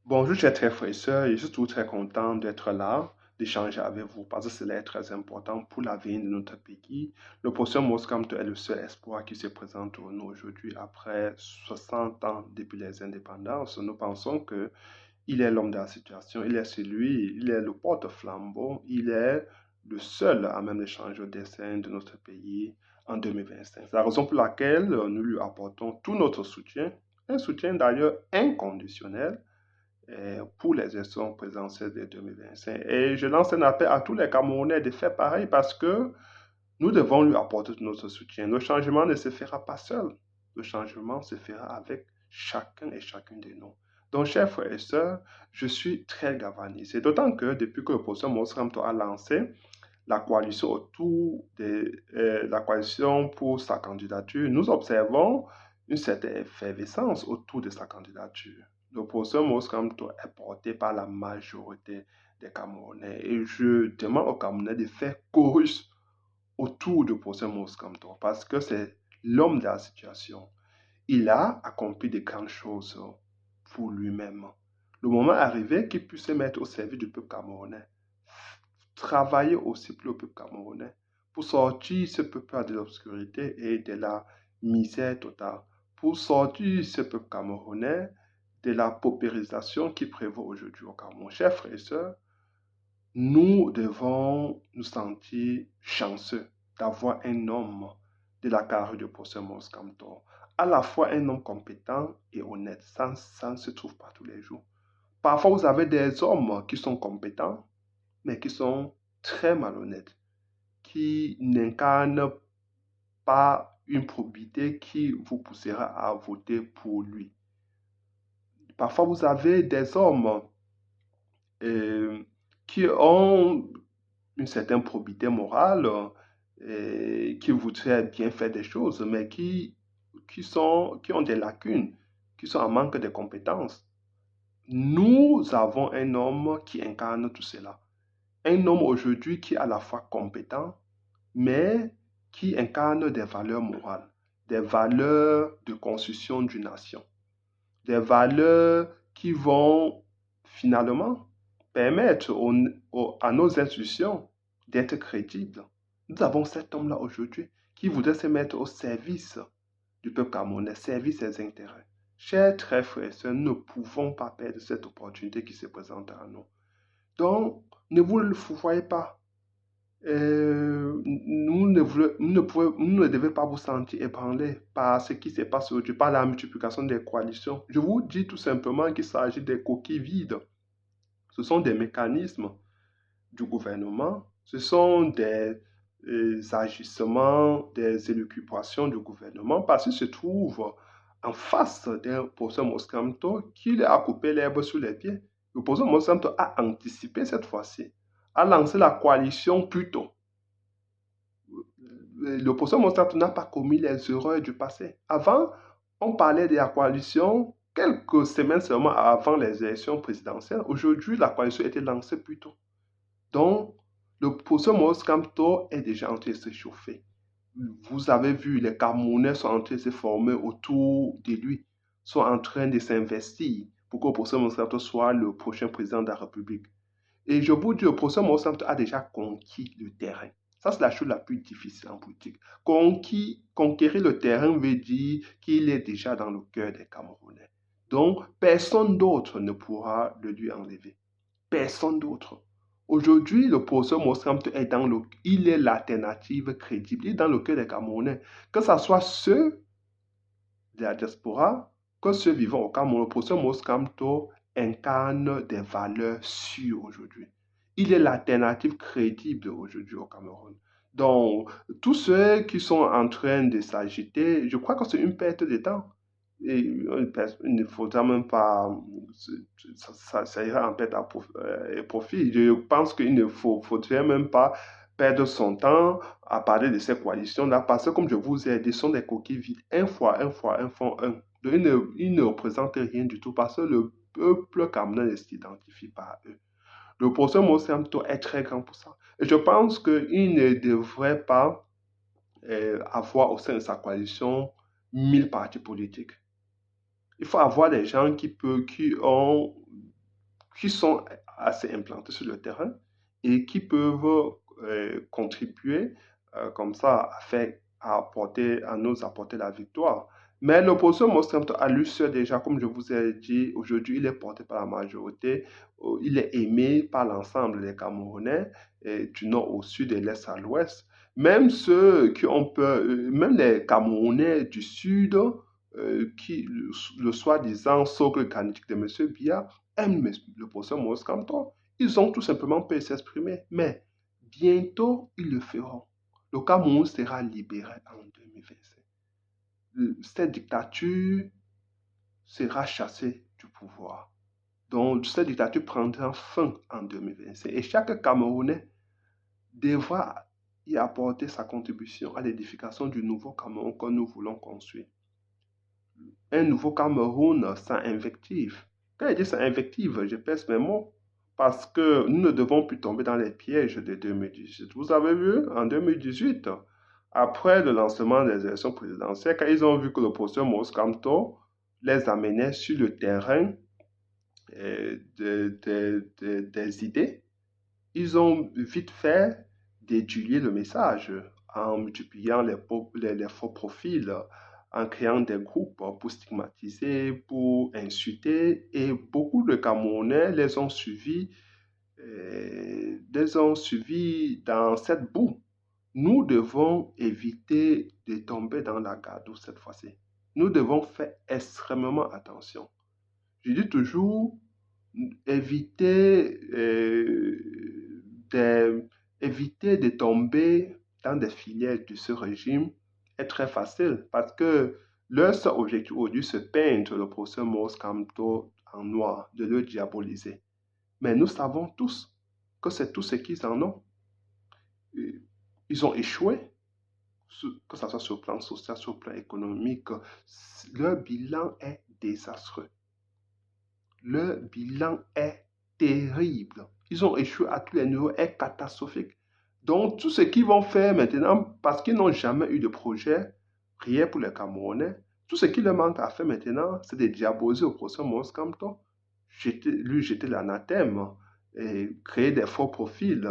Bonjour, chers très frères et sœurs, je suis tout très content d'être là, d'échanger avec vous, parce que cela est très important pour l'avenir de notre pays. Le professeur Moscamto est le seul espoir qui se présente au nous aujourd'hui après 60 ans depuis les indépendances. Nous pensons que il est l'homme de la situation, il est celui, il est le porte-flambeau, il est le seul à même de changer le destin de notre pays en 2025. C'est la raison pour laquelle nous lui apportons tout notre soutien, un soutien d'ailleurs inconditionnel pour les élections présidentielles de 2025. Et je lance un appel à tous les Camerounais de faire pareil parce que nous devons lui apporter tout notre soutien. Le changement ne se fera pas seul. Le changement se fera avec chacun et chacune de nous. Donc, chers frères et sœurs, je suis très galvanisé. D'autant que depuis que le professeur Mosramto a lancé la coalition autour de la coalition pour sa candidature, nous observons une certaine effervescence autour de sa candidature. Le professeur Mosramto est porté par la majorité des Camerounais et je demande aux Camerounais de faire chorus autour du professeur Moskamto parce que c'est l'homme de la situation. Il a accompli de grandes choses pour lui-même. Le moment est arrivé qu'il puisse se mettre au service du peuple camerounais. Travailler aussi pour le peuple camerounais pour sortir ce peuple de l'obscurité et de la misère totale. Pour sortir ce peuple camerounais de la paupérisation qui prévaut aujourd'hui au Cameroun. Chers frères et sœurs, nous devons nous sentir chanceux d'avoir un homme de la carrure de professeur Moskamto, à la fois un homme compétent et honnête. Ça ne se trouve pas tous les jours. Parfois, vous avez des hommes qui sont compétents, mais qui sont très malhonnêtes, qui n'incarnent pas une probité qui vous poussera à voter pour lui. Parfois, vous avez des hommes euh, qui ont une certaine probité morale, qui voudraient bien faire des choses, mais qui ont des lacunes, qui sont en manque de compétences. Nous avons un homme qui incarne tout cela. Un homme aujourd'hui qui est à la fois compétent, mais qui incarne des valeurs morales, des valeurs de construction d'une nation, des valeurs qui vont finalement permettre à nos institutions d'être crédibles. Nous avons cet homme-là aujourd'hui qui voudrait se mettre au service du peuple camerounais, service ses intérêts. Chers très frères et sœurs, nous ne pouvons pas perdre cette opportunité qui se présente à nous. Donc, ne vous le voyez pas. Nous ne devez pas vous sentir ébranlés par ce qui se passe aujourd'hui, par la multiplication des coalitions. Je vous dis tout simplement qu'il s'agit des coquilles vides. Ce sont des mécanismes du gouvernement, ce sont des agissements, des élucubrations du gouvernement, parce qu'il se trouve en face d'un professeur Moscato qui a coupé l'herbe sous les pieds. Le professeur Moscato a anticipé cette fois-ci, a lancé la coalition plus tôt. Le professeur Moscato n'a pas commis les erreurs du passé. Avant, on parlait de la coalition quelques semaines seulement avant les élections présidentielles. Aujourd'hui, la coalition a été lancée plus tôt. Donc, le professeur Maurice Kamto est déjà en train de se chauffer. Vous avez vu, les Camerounais sont en train de se former autour de lui, sont en train de s'investir pour que le professeur Maurice Kamto soit le prochain président de la République. Et je vous dis, le professeur Maurice Kamto a déjà conquis le terrain. Ça, c'est la chose la plus difficile en politique. Conquérir le terrain veut dire qu'il est déjà dans le cœur des Camerounais. Donc, personne d'autre ne pourra le lui enlever. Personne d'autre. Aujourd'hui, le professeur Moskamto il est l'alternative crédible. Il est dans le cœur des Camerounais. Que ce soit ceux de la diaspora, que ceux vivant au Cameroun, le professeur Moskamto incarne des valeurs sûres aujourd'hui. Il est l'alternative crédible aujourd'hui au Cameroun. Donc, tous ceux qui sont en train de s'agiter, je crois que c'est une perte de temps. Et il ne faudra même pas, ça ira en perte à profit. Je pense qu'il ne faudrait même pas perdre son temps à parler de ces coalitions-là, parce que comme je vous ai dit, ce sont des coquilles vides. Un font un. Donc, ils ne représentent rien du tout parce que le peuple camerounais ne s'identifie pas à eux. Le procès Monsanto est très grand pour ça. Et je pense qu'il ne devrait pas avoir au sein de sa coalition 1000 partis politiques. Il faut avoir des gens qui ont qui sont assez implantés sur le terrain et qui peuvent contribuer comme ça à nous apporter la victoire. Mais l'opposition Moscow à lui seul déjà, comme je vous ai dit, aujourd'hui il est porté par la majorité, il est aimé par l'ensemble des Camerounais, du nord au sud et de l'est à l'ouest. Même ceux qui ont peur, même les Camerounais du sud, qui le soi-disant socle candidatique de M. Biya, aiment le professeur Maurice Kamto. Ils ont tout simplement pu s'exprimer. Mais bientôt, ils le feront. Le Cameroun sera libéré en 2025. Cette dictature sera chassée du pouvoir. Donc, cette dictature prendra fin en 2025. Et chaque Camerounais devra y apporter sa contribution à l'édification du nouveau Cameroun que nous voulons construire. Un nouveau Cameroun sans invective. Quand je dis sans invective, je pèse mes mots parce que nous ne devons plus tomber dans les pièges de 2018. Vous avez vu, en 2018, après le lancement des élections présidentielles, quand ils ont vu que le professeur Maurice Kamto les amenait sur le terrain des idées, ils ont vite fait d'étudier le message en multipliant les faux profils, en créant des groupes pour stigmatiser, pour insulter. Et beaucoup de Camerounais les ont suivis dans cette boue. Nous devons éviter de tomber dans la gadoue cette fois-ci. Nous devons faire extrêmement attention. Je dis toujours, éviter, éviter de tomber dans des filières de ce régime est très facile parce que leur seul objectif aujourd'hui, c'est peindre le professeur Maurice Kamto en noir, de le diaboliser. Mais nous savons tous que c'est tout ce qu'ils en ont. Ils ont échoué, que ce soit sur le plan social, sur le plan économique. Leur bilan est désastreux. Le bilan est terrible. Ils ont échoué à tous les niveaux, est catastrophique. Donc, tout ce qu'ils vont faire maintenant, parce qu'ils n'ont jamais eu de projet réel pour les Camerounais, tout ce qui leur manque à faire maintenant, c'est de diaboliser au professeur Maurice Kamto, lui jeter l'anathème, et créer des faux profils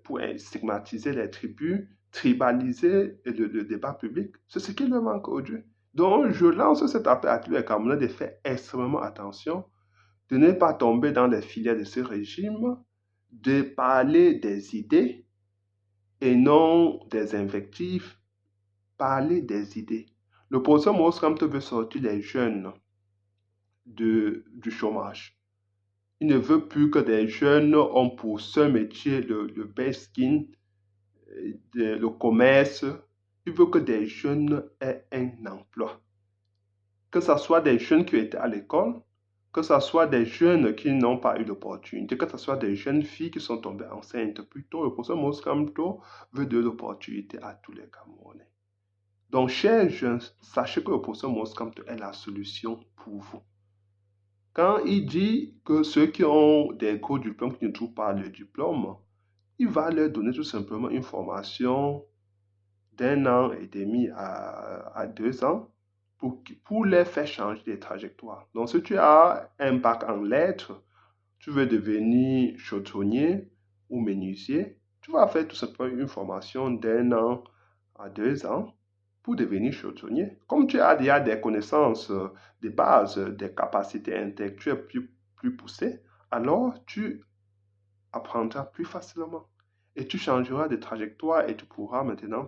pour stigmatiser les tribus, tribaliser le débat public. C'est ce qui leur manque aujourd'hui. Donc, je lance cet appel à tous les Camerounais de faire extrêmement attention, de ne pas tomber dans les filets de ce régime, de parler des idées et non des invectives, parler des idées. Le professeur Maurice Kamto veut sortir les jeunes du chômage. Il ne veut plus que des jeunes ont pour seul métier le basking, le commerce. Il veut que des jeunes aient un emploi. Que ce soit des jeunes qui étaient à l'école, que ce soit des jeunes qui n'ont pas eu l'opportunité, que ce soit des jeunes filles qui sont tombées enceintes plus tôt. Le professeur Maurice Kamto veut de l'opportunité à tous les Camerounais. Donc, chers jeunes, sachez que le professeur Maurice Kamto est la solution pour vous. Quand il dit que ceux qui ont des gros diplômes, qui ne trouvent pas le diplôme, il va leur donner tout simplement une formation d'1 an et demi à 2 ans pour les faire changer des trajectoires. Donc, si tu as un bac en lettres, tu veux devenir chaudronnier ou menuisier, tu vas faire tout simplement une formation d'1 an à 2 ans pour devenir chaudronnier. Comme tu as déjà des connaissances de base, des capacités intellectuelles plus poussées, alors tu apprendras plus facilement. Et tu changeras de trajectoire et tu pourras maintenant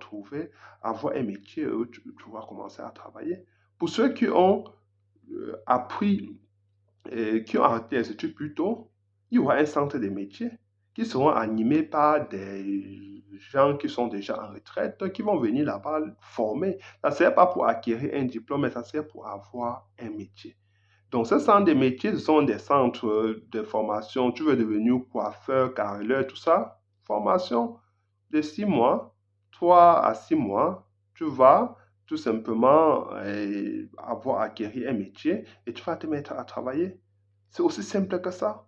avoir un métier où tu pourras commencer à travailler. Pour ceux qui ont appris et qui ont arrêté les études plus tôt, il y aura un centre de métiers qui seront animés par des gens qui sont déjà en retraite, qui vont venir là-bas former. Ça ne sert pas pour acquérir un diplôme, mais ça sert pour avoir un métier. Donc, ce centre de métiers, ce sont des centres de formation. Tu veux devenir coiffeur, carreleur, tout ça. Formation de 6 mois, 3 à 6 mois. Tu vas tout simplement avoir acquéri un métier et tu vas te mettre à travailler. C'est aussi simple que ça.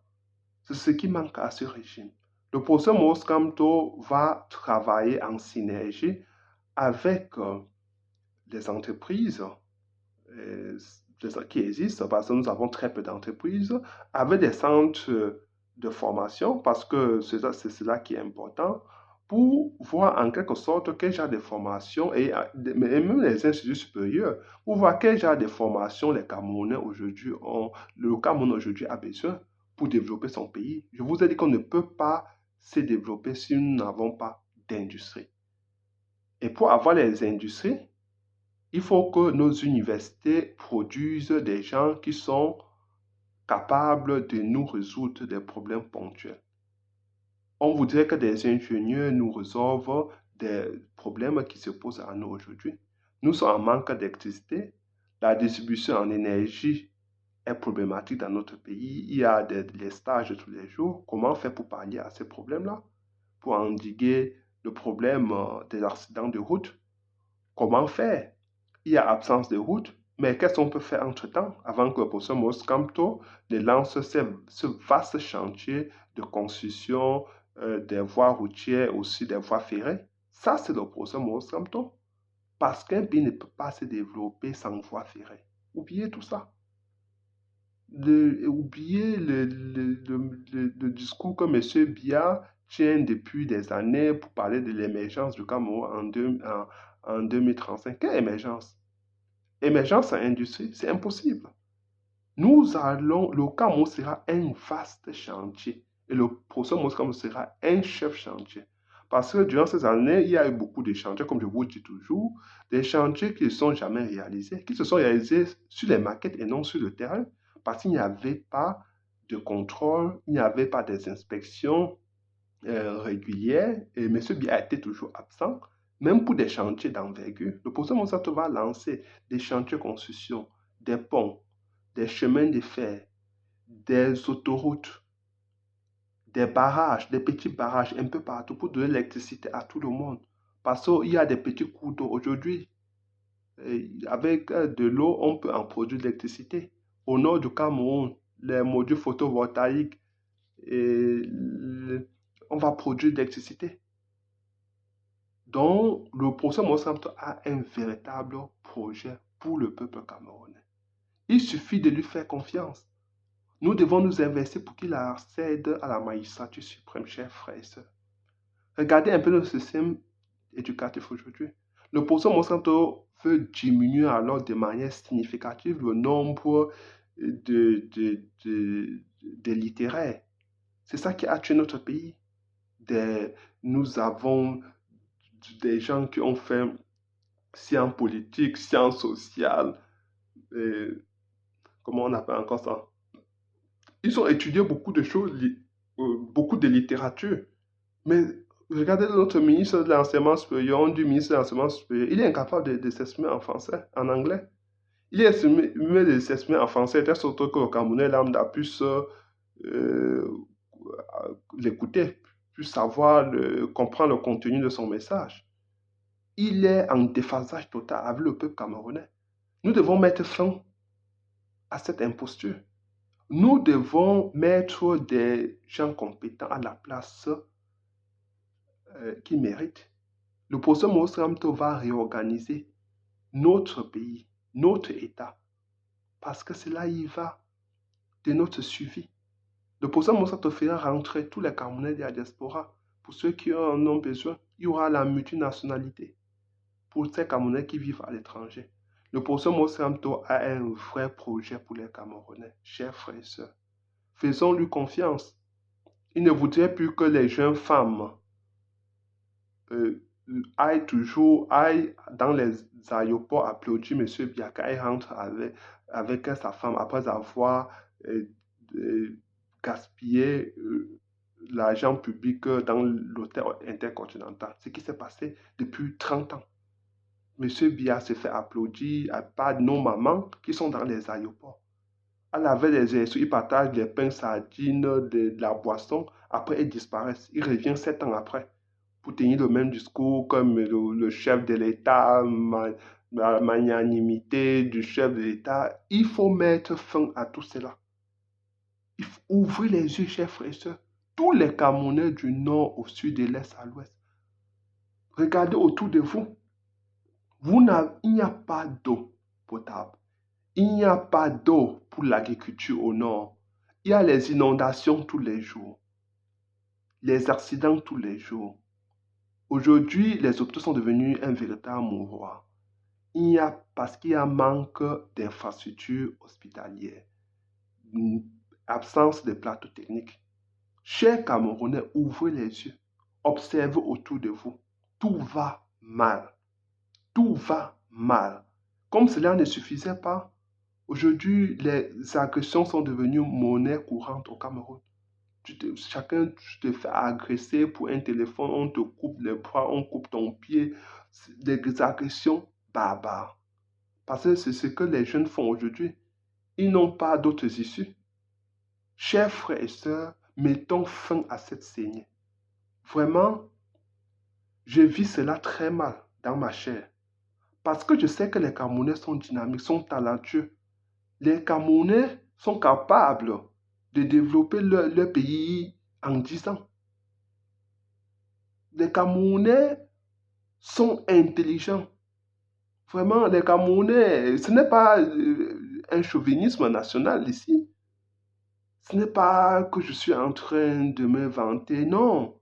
C'est ce qui manque à ce régime. Le professeur Maurice Kamto va travailler en synergie avec les entreprises, qui existent, parce que nous avons très peu d'entreprises, avec des centres de formation, parce que c'est cela qui est important, pour voir en quelque sorte quel genre de formation, et même les instituts supérieurs, pour voir quel genre de formation les Camerounais aujourd'hui ont, le Cameroun aujourd'hui a besoin pour développer son pays. Je vous ai dit qu'on ne peut pas se développer si nous n'avons pas d'industrie. Et pour avoir les industries, il faut que nos universités produisent des gens qui sont capables de nous résoudre des problèmes ponctuels. On voudrait que des ingénieurs nous résolvent des problèmes qui se posent à nous aujourd'hui. Nous sommes en manque d'électricité. La distribution en énergie est problématique dans notre pays. Il y a des stages tous les jours. Comment faire pour pallier à ces problèmes-là? Pour endiguer le problème des accidents de route? Comment faire? Il y a absence de route, mais qu'est-ce qu'on peut faire entre-temps avant que le professeur Maurice Kamto ne lance ce vaste chantier de construction des voies routières, aussi des voies ferrées? Ça, c'est le professeur Maurice Kamto. Parce qu'un pays ne peut pas se développer sans voie ferrée. Oubliez tout ça. Oubliez le discours que M. Biya tient depuis des années pour parler de l'émergence du Cameroun en 2035. Quelle émergence? Émergence en industrie, c'est impossible. Le Cameroun sera un vaste chantier et le professeur Maurice Kamto sera un chef chantier. Parce que durant ces années, il y a eu beaucoup de chantiers, comme je vous dis toujours, des chantiers qui ne sont jamais réalisés, qui se sont réalisés sur les maquettes et non sur le terrain, parce qu'il n'y avait pas de contrôle, il n'y avait pas des inspections régulières, et M. Biya était toujours absent, même pour des chantiers d'envergure. Le professeur Maurice Kamto va lancer des chantiers de construction, des ponts, des chemins de fer, des autoroutes, des barrages, des petits barrages un peu partout pour donner l'électricité à tout le monde. Parce qu'il y a des petits cours d'eau aujourd'hui. Avec de l'eau, on peut en produire de l'électricité. Au nord du Cameroun, les modules photovoltaïques, on va produire de l'électricité. Donc, le professeur Maurice Kamto a un véritable projet pour le peuple camerounais. Il suffit de lui faire confiance. Nous devons nous investir pour qu'il accède à la magistrature suprême, chers frères et sœurs. Regardez un peu le système éducatif aujourd'hui. Le professeur Maurice Kamto veut diminuer alors de manière significative le nombre de littéraires. C'est ça qui a tué notre pays. Nous avons des gens qui ont fait sciences politiques, sciences sociales, comment on appelle encore ça? Ils ont étudié beaucoup de choses, beaucoup de littérature. Mais regardez notre ministre de l'enseignement supérieur, du ministre de l'enseignement supérieur, il est incapable de s'exprimer en français, en anglais. Il est exprimé de s'exprimer en français, de sorte que le Camerounais lambda puisse l'écouter, puisse savoir, comprendre le contenu de son message. Il est en déphasage total avec le peuple camerounais. Nous devons mettre fin à cette imposture. Nous devons mettre des gens compétents à la place qu'ils méritent. Le professeur Maurice Kamto va réorganiser notre pays, notre État, parce que c'est là il va de notre suivi. Le professeur Maurice Kamto fera rentrer tous les Camerounais de la diaspora. Pour ceux qui en ont besoin, il y aura la multinationalité pour ces Camerounais qui vivent à l'étranger. Le professeur Maurice Kamto a un vrai projet pour les Camerounais, chers frères et sœurs. Faisons-lui confiance. Il ne voudrait plus que les jeunes femmes aillent dans les aéroports applaudir M. Biaka et rentre avec sa femme après avoir gaspillé l'argent public dans l'hôtel intercontinental. Ce qui s'est passé depuis 30 ans. M. Biya se fait applaudir par nos mamans qui sont dans les aéroports. À la veille des élections, il partage les pains, sardines, de la boisson. Après, il disparaît. Il revient 7 ans après pour tenir le même discours comme le chef de l'État, la magnanimité du chef de l'État. Il faut mettre fin à tout cela. Il faut ouvrir les yeux, chers frères et sœurs. Tous les Camerounais du nord au sud, de l'est à l'ouest. Regardez autour de vous. Il n'y a pas d'eau potable. Il n'y a pas d'eau pour l'agriculture au nord. Il y a les inondations tous les jours, les accidents tous les jours. Aujourd'hui, les hôpitaux sont devenus un véritable mouroir. Parce qu'il y a un manque d'infrastructures hospitalières, une absence de plateaux techniques. Chers Camerounais, ouvrez les yeux, observez autour de vous. Tout va mal. Tout va mal. Comme cela ne suffisait pas, aujourd'hui, les agressions sont devenues monnaie courante au Cameroun. Chacun te fait agresser pour un téléphone, on te coupe les bras, on coupe ton pied. Des agressions barbares. Parce que c'est ce que les jeunes font aujourd'hui. Ils n'ont pas d'autres issues. Chers frères et sœurs, mettons fin à cette saignée. Vraiment, je vis cela très mal dans ma chair. Parce que je sais que les Camerounais sont dynamiques, sont talentueux. Les Camerounais sont capables de développer leur pays en 10 ans. Les Camerounais sont intelligents. Vraiment, les Camerounais, ce n'est pas un chauvinisme national ici. Ce n'est pas que je suis en train de me vanter, non.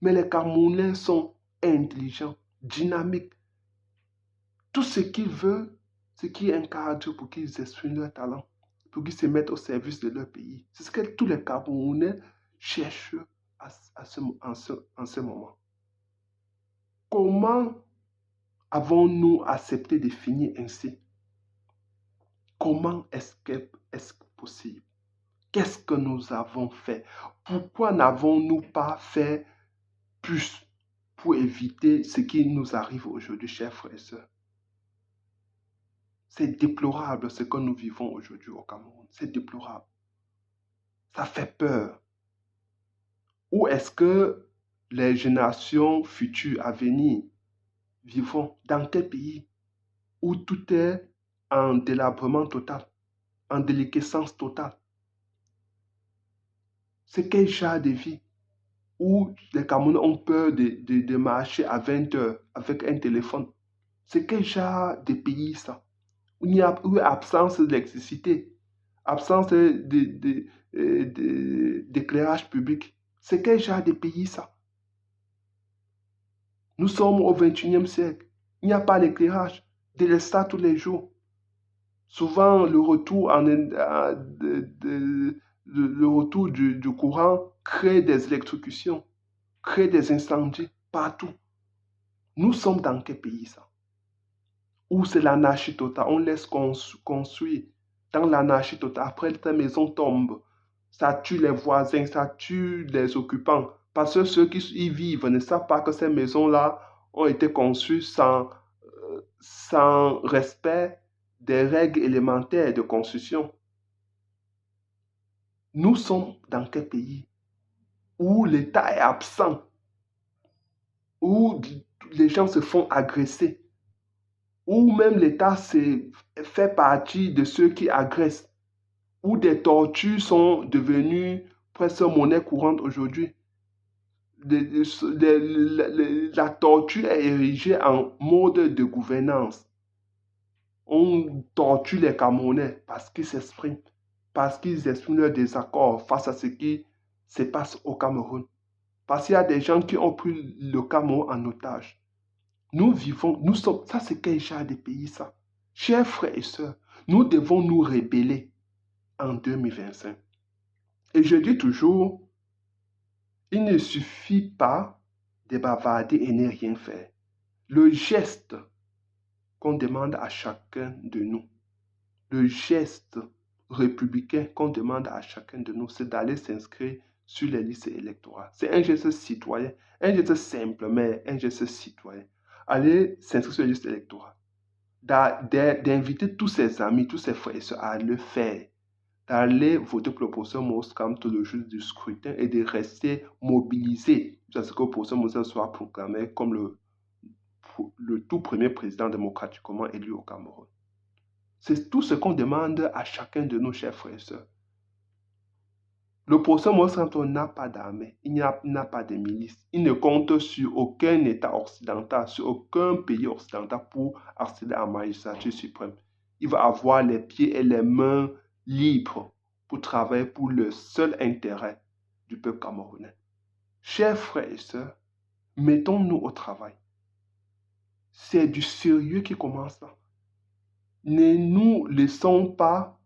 Mais les Camerounais sont intelligents, dynamiques. Tout ce qu'ils veulent, c'est qu'il y ait un cadre pour qu'ils expriment leur talent, pour qu'ils se mettent au service de leur pays. C'est ce que tous les Camerounais cherchent en ce moment. Comment avons-nous accepté de finir ainsi? Comment est-ce possible? Qu'est-ce que nous avons fait? Pourquoi n'avons-nous pas fait plus pour éviter ce qui nous arrive aujourd'hui, chers frères et sœurs? C'est déplorable ce que nous vivons aujourd'hui au Cameroun. C'est déplorable. Ça fait peur. Où est-ce que les générations futures à venir vivront? Dans quel pays? Où tout est en délabrement total, en déliquescence totale. C'est quel genre de vie? Où les Camerounais ont peur de marcher à 20 heures avec un téléphone. C'est quel genre de pays ça? Où il y a absence d'électricité, absence d'éclairage public. C'est quel genre de pays ça? Nous sommes au XXIe siècle. Il n'y a pas d'éclairage, de l'estat tous les jours. Souvent, le retour du courant crée des électrocutions, crée des incendies partout. Nous sommes dans quel pays ça? Où c'est l'anarchie totale, on laisse construire dans l'anarchie totale. Après, ta maison tombe, ça tue les voisins, ça tue les occupants. Parce que ceux qui y vivent ne savent pas que ces maisons-là ont été conçues sans respect des règles élémentaires de construction. Nous sommes dans quel pays où l'État est absent, où les gens se font agresser, où même l'État fait partie de ceux qui agressent, où des tortures sont devenues presque monnaie courante aujourd'hui. La torture est érigée en mode de gouvernance. On torture les Camerounais parce qu'ils s'expriment, parce qu'ils expriment leur désaccord face à ce qui se passe au Cameroun. Parce qu'il y a des gens qui ont pris le Cameroun en otage. Nous sommes, ça c'est quel genre de pays ça? Chers frères et sœurs, nous devons nous rebeller en 2025. Et je dis toujours, il ne suffit pas de bavarder et ne rien faire. Le geste qu'on demande à chacun de nous, le geste républicain qu'on demande à chacun de nous, c'est d'aller s'inscrire sur les listes électorales. C'est un geste citoyen, un geste simple, mais un geste citoyen. Aller s'inscrire sur les listes électorales, d'inviter tous ses amis, tous ses frères et sœurs à le faire, d'aller voter pour le professeur Maurice Kamto le jour du scrutin et de rester mobilisé jusqu'à ce que le professeur Maurice soit proclamé comme le tout premier président démocratiquement élu au Cameroun. C'est tout ce qu'on demande à chacun de nos chers frères et sœurs. Le professeur Maurice Kamto n'a pas d'armée, il n'a pas de milice, il ne compte sur aucun État occidental, sur aucun pays occidental pour accéder à la magistrature suprême. il va avoir les pieds et les mains libres pour travailler pour le seul intérêt du peuple camerounais. Chers frères et sœurs, mettons-nous au travail. C'est du sérieux qui commence là. Ne nous laissons pas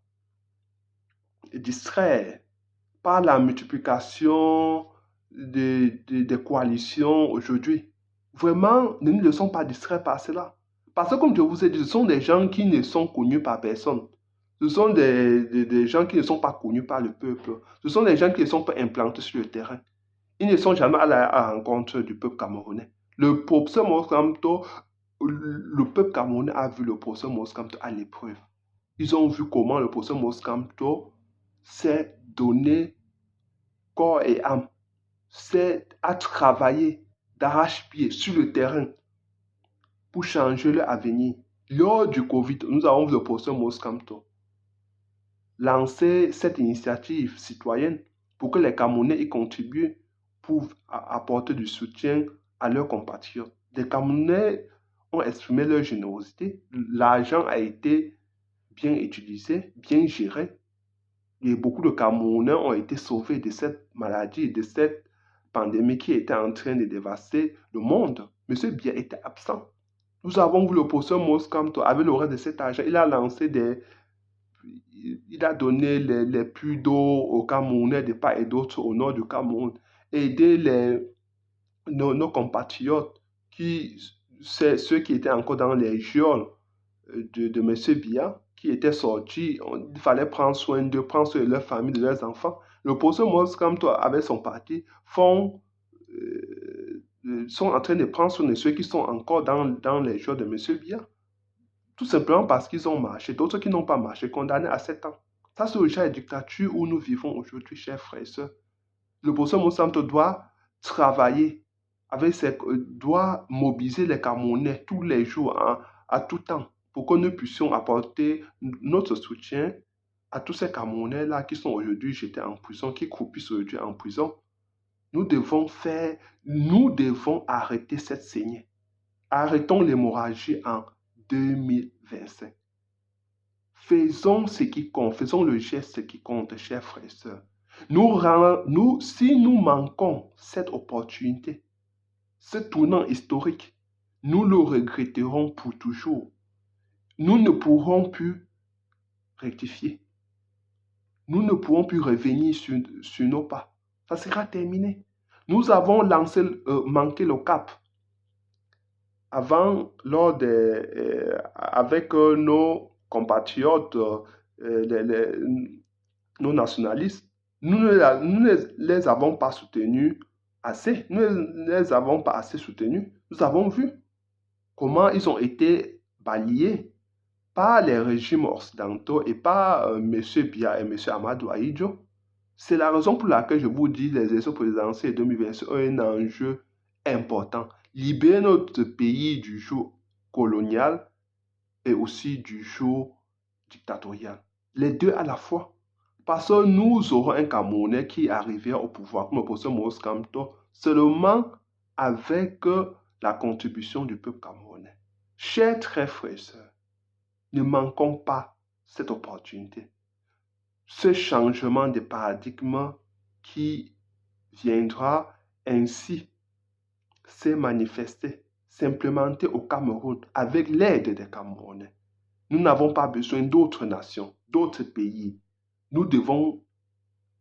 distraire par la multiplication des coalitions aujourd'hui. Vraiment, ne nous laissons pas distraire par cela. Parce que comme je vous ai dit, ce sont des gens qui ne sont connus par personne. Ce sont des gens qui ne sont pas connus par le peuple. Ce sont des gens qui ne sont pas implantés sur le terrain. Ils ne sont jamais à la rencontre du peuple camerounais. Le professeur Moskamto, le peuple camerounais a vu le professeur Moskamto à l'épreuve. Ils ont vu comment le professeur Moskamto s'est donné corps et âme, à travailler d'arrache-pied sur le terrain pour changer leur avenir. Lors du Covid, nous avons vu le professeur Moskamto lancer cette initiative citoyenne pour que les Camerounais y contribuent pour apporter du soutien à leurs compatriotes. Les Camerounais ont exprimé leur générosité. L'argent a été bien utilisé, bien géré. Et beaucoup de Camerounais ont été sauvés de cette maladie, de cette pandémie qui était en train de dévaster le monde. Monsieur Biya était absent. Nous avons vu le professeur Moskamto avec le reste de cet argent. Il a donné les puits d'eau aux Camerounais de part et d'autre au nord du Cameroun. Aider nos compatriotes, ceux qui étaient encore dans les geôles de M. Biya, qui étaient sortis. Il fallait prendre soin d'eux, prendre soin de leur famille, de leurs enfants. Le professeur Moskamto, avec son parti, sont en train de prendre soin de ceux qui sont encore dans les geôles de M. Biya. Tout simplement parce qu'ils ont marché. D'autres qui n'ont pas marché, condamnés à 7 ans. Ça, c'est le genre de dictature où nous vivons aujourd'hui, chers frères et sœurs. Le professeur Moskamto doit travailler doit mobiliser les Camerounais tous les jours, à tout temps, pour que nous puissions apporter notre soutien à tous ces Camerounais-là qui sont aujourd'hui jetés en prison, qui croupissent aujourd'hui en prison. Nous devons arrêter cette saignée. Arrêtons l'hémorragie en 2025. Faisons ce qui compte, faisons le geste qui compte, chers frères et sœurs. Si nous manquons cette opportunité, ce tournant historique, nous le regretterons pour toujours. Nous ne pourrons plus rectifier. Nous ne pourrons plus revenir sur nos pas. Ça sera terminé. Nous avons manqué le cap. Avant, avec nos compatriotes, nos nationalistes, nous ne les avons pas soutenus assez. Nous ne les avons pas assez soutenus. Nous avons vu comment ils ont été balayés par les régimes occidentaux et par M. Biya et M. Amadou Ahidjo. C'est la raison pour laquelle je vous dis les élections présidentielles 2020 sont un enjeu important. Libérer notre pays du joug colonial et aussi du joug dictatorial. Les deux à la fois. Parce que nous aurons un Camerounais qui arrivera au pouvoir, comme le professeur Moskamto, seulement avec la contribution du peuple camerounais. Chers frères et sœurs, ne manquons pas cette opportunité. Ce changement de paradigme qui viendra ainsi s'est manifesté, s'implémenter au Cameroun avec l'aide des Camerounais. Nous n'avons pas besoin d'autres nations, d'autres pays. Nous devons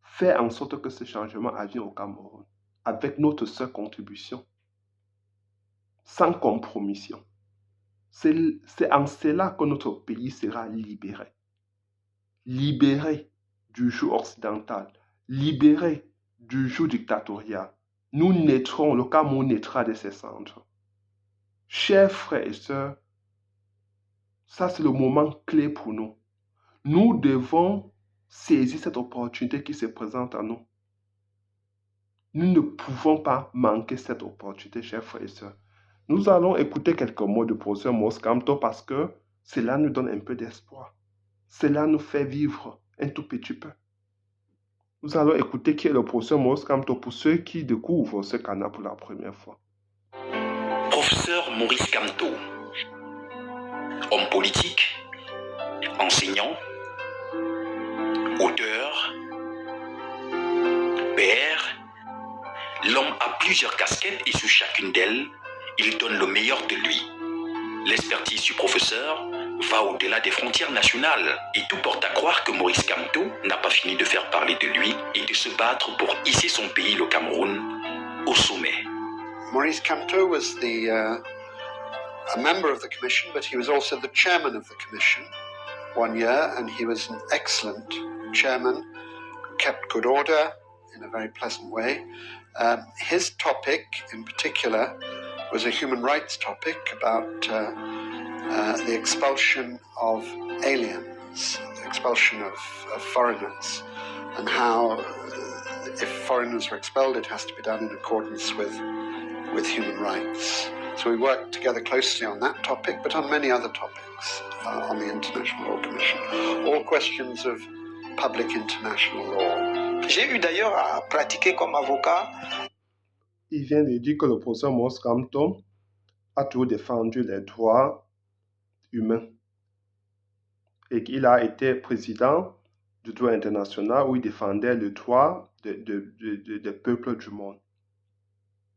faire en sorte que ce changement advienne au Cameroun avec notre seule contribution, sans compromission. C'est en cela que notre pays sera libéré. Libéré du joug occidental, libéré du joug dictatorial. Nous naîtrons, le Cameroun naîtra de ses cendres. Chers frères et sœurs, ça c'est le moment clé pour nous. Nous devons saisir cette opportunité qui se présente à nous. Nous ne pouvons pas manquer cette opportunité, chers frères et sœurs. Nous allons écouter quelques mots du professeur Moskamto parce que cela nous donne un peu d'espoir. Cela nous fait vivre un tout petit peu. Nous allons écouter qui est le professeur Moskamto pour ceux qui découvrent ce canal pour la première fois. Professeur Maurice Kamto, homme politique, enseignant, auteur, père. L'homme a plusieurs casquettes et sous chacune d'elles, il donne le meilleur de lui. L'expertise du professeur va au-delà des frontières nationales et tout porte à croire que Maurice Kamto n'a pas fini de faire parler de lui et de se battre pour hisser son pays, le Cameroun, au sommet. Maurice Kamto was a member of the commission, but he was also the chairman of the commission 1 year, and he was an excellent chairman who kept good order in a very pleasant way. His topic in particular was a human rights topic about the expulsion of aliens, the expulsion of foreigners, and how if foreigners are expelled, it has to be done in accordance with human rights. So we worked together closely on that topic, but on many other topics on the International Law Commission, all questions of public international law. J'ai eu d'ailleurs à pratiquer comme avocat. Il vient de dire que le professeur Maurice Kamto a toujours défendu les droits humains et qu'il a été président du droit international où il défendait le droit des peuples du monde.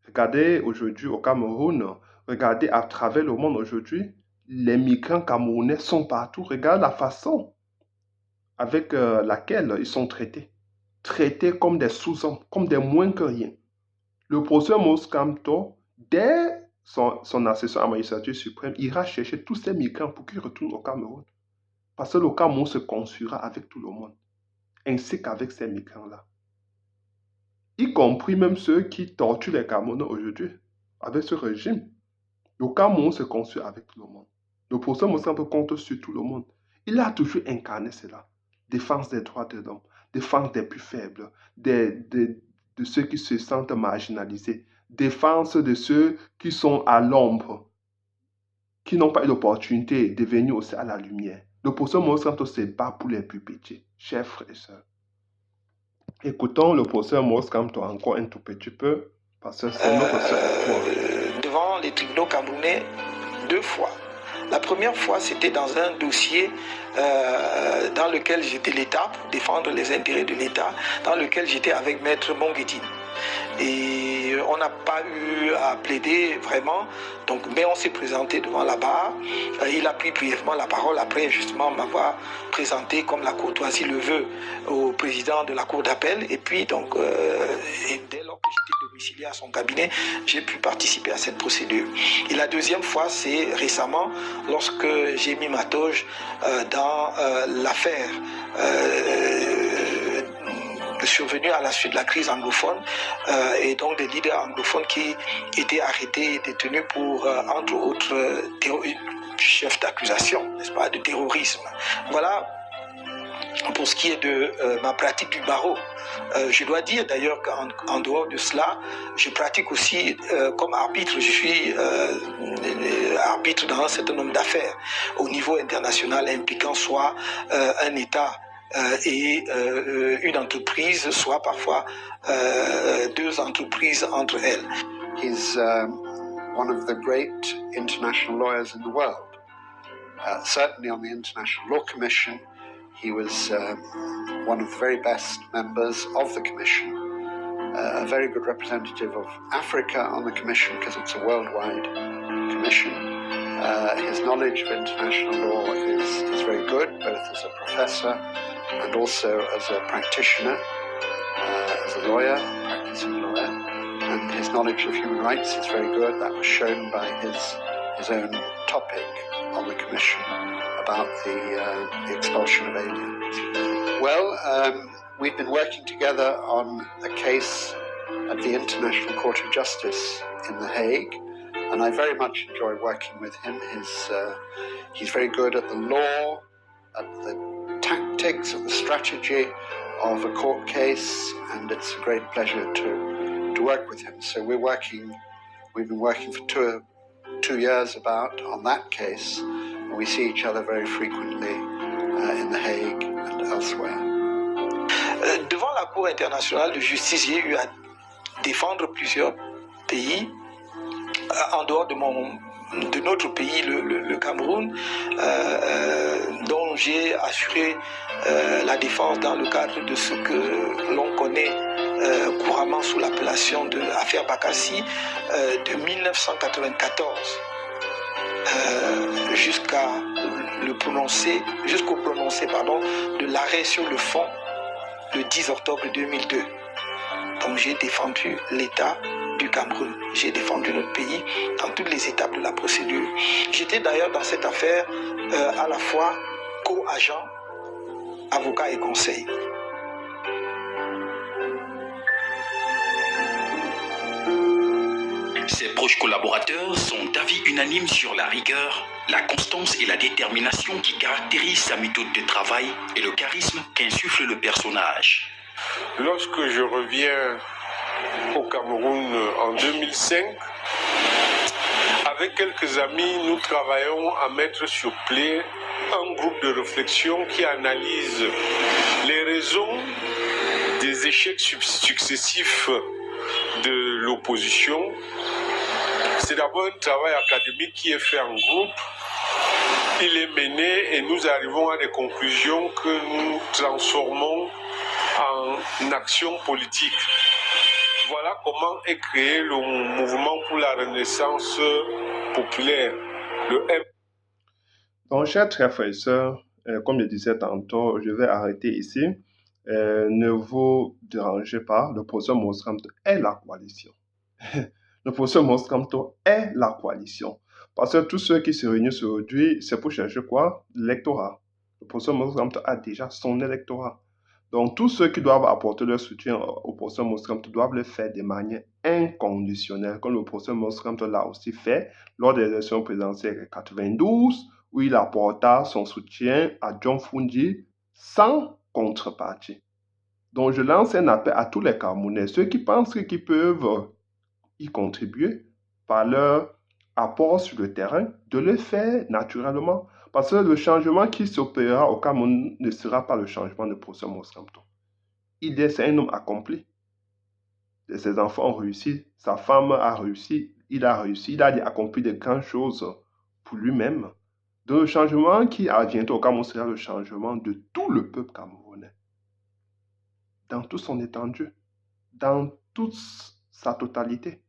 Regardez aujourd'hui au Cameroun, regardez à travers le monde aujourd'hui, les migrants camerounais sont partout. Regardez la façon avec laquelle ils sont traités comme des sous-hommes, comme des moins que rien. Le professeur Maurice Kamto, dès son accession à la magistrature suprême, ira chercher tous ces migrants pour qu'ils retournent au Cameroun. Parce que le Cameroun se construira avec tout le monde, ainsi qu'avec ces migrants-là. Y compris même ceux qui torturent les Camerounais aujourd'hui, avec ce régime. Le Cameroun se construit avec tout le monde. Le professeur Maurice Kamto compte sur tout le monde. Il a toujours incarné cela. Défense des droits de l'homme, défense des plus faibles, de ceux qui se sentent marginalisés, défense de ceux qui sont à l'ombre, qui n'ont pas eu l'opportunité de venir aussi à la lumière. Le professeur Maurice Kamto se bat pour les plus petits, chers frères et sœurs. Écoutons le professeur Maurice Kamto encore un tout petit peu, parce que c'est notre seul devant les tribunaux camerounais 2 fois. La première fois, c'était dans un dossier dans lequel j'étais l'État, pour défendre les intérêts de l'État, dans lequel j'étais avec Maître Monguedine. Et on n'a pas eu à plaider vraiment, donc, mais on s'est présenté devant la barre. Il a pris brièvement la parole après justement m'avoir présenté comme la courtoisie le veut au président de la cour d'appel. Et puis donc, dès lors que j'étais domicilié à son cabinet, j'ai pu participer à cette procédure. Et la deuxième fois, c'est récemment, lorsque j'ai mis ma toge dans l'affaire survenue à la suite de la crise anglophone et donc des leaders anglophones qui étaient arrêtés et détenus pour, entre autres, chefs d'accusation, n'est-ce pas, de terrorisme. Voilà pour ce qui est de ma pratique du barreau. Je dois dire d'ailleurs qu'en dehors de cela, je pratique aussi comme arbitre. Je suis arbitre dans un certain nombre d'affaires au niveau international impliquant soit un État et une entreprise, soit parfois 2 entreprises entre elles. He's one of the great international lawyers in the world. Certainly on the International Law Commission, he was one of the very best members of the Commission, a very good representative of Africa on the Commission because it's a worldwide commission. His knowledge of international law is very good, both as a professor and also as a practitioner, as a lawyer, practicing lawyer. And his knowledge of human rights is very good. That was shown by his own topic on the Commission about the expulsion of aliens. Well, we've been working together on a case at the International Court of Justice in The Hague, and I very much enjoy working with him. He's very good at the law, at the tactics, at the strategy of a court case, and it's a great pleasure to work with him. So we've been working for two years on that case, and we see each other very frequently in The Hague and elsewhere. Devant la Cour internationale de justice, j'ai eu à défendre plusieurs pays en dehors de mon de notre pays, le Cameroun, dont j'ai assuré la défense dans le cadre de ce que l'on connaît couramment sous l'appellation de l'affaire Bakassi, de 1994 jusqu'au prononcé de l'arrêt sur le fond le 10 octobre 2002. Donc j'ai défendu l'État du Cameroun, j'ai défendu notre pays dans toutes les étapes de la procédure. J'étais d'ailleurs dans cette affaire à la fois co-agent, avocat et conseil. Ses proches collaborateurs sont d'avis unanimes sur la rigueur, la constance et la détermination qui caractérisent sa méthode de travail et le charisme qu'insuffle le personnage. Lorsque je reviens au Cameroun en 2005, avec quelques amis, nous travaillons à mettre sur pied un groupe de réflexion qui analyse les raisons des échecs successifs de l'opposition. C'est d'abord un travail académique qui est fait en groupe. Il est mené et nous arrivons à des conclusions que nous transformons en action politique. Voilà comment est créé le mouvement pour la renaissance populaire, le M. Donc, chers frères et sœurs, comme je disais tantôt, je vais arrêter ici. Ne vous dérangez pas, le professeur Maurice Kamto est la coalition. Le professeur Maurice Kamto est la coalition. Parce que tous ceux qui se réunissent aujourd'hui, c'est pour chercher quoi? L'électorat. Le professeur Maurice Kamto a déjà son électorat. Donc, tous ceux qui doivent apporter leur soutien au professeur Maurice Kamto doivent le faire de manière inconditionnelle, comme le professeur Maurice Kamto l'a aussi fait lors des élections présidentielles 92, où il apporta son soutien à John Fundi sans contrepartie. Donc, je lance un appel à tous les Camerounais, ceux qui pensent qu'ils peuvent y contribuer par leur apport sur le terrain, de le faire naturellement. Parce que le changement qui s'opérera au Cameroun ne sera pas le changement de professeur Maurice Kamto. C'est un homme accompli. Ses enfants ont réussi, sa femme a réussi, il a accompli de grandes choses pour lui-même. Donc le changement qui adviendra au Cameroun sera le changement de tout le peuple camerounais. Dans toute son étendue, dans toute sa totalité.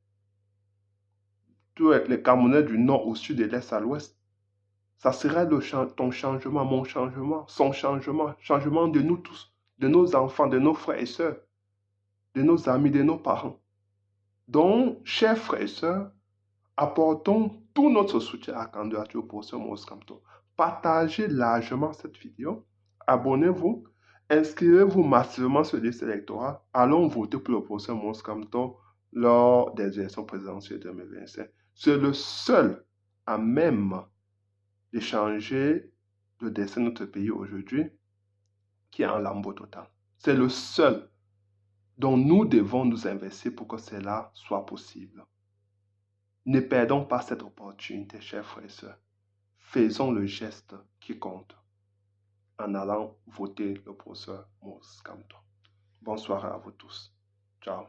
Tous les Camerounais du nord au sud, de l'est à l'ouest. Ça sera ton changement, mon changement, son changement, changement de nous tous, de nos enfants, de nos frères et sœurs, de nos amis, de nos parents. Donc, chers frères et sœurs, apportons tout notre soutien à la candidature au professeur Maurice Kamto. Partagez largement cette vidéo, abonnez-vous, inscrivez-vous massivement sur les listes électorales. Allons voter pour le professeur Maurice Kamto lors des élections présidentielles 2025. C'est le seul à même de changer le destin de notre pays aujourd'hui qui est en lambeau total. C'est le seul dont nous devons nous investir pour que cela soit possible. Ne perdons pas cette opportunité, chers frères et sœurs. Faisons le geste qui compte en allant voter le professeur Maurice Kamto. Bonsoir à vous tous. Ciao.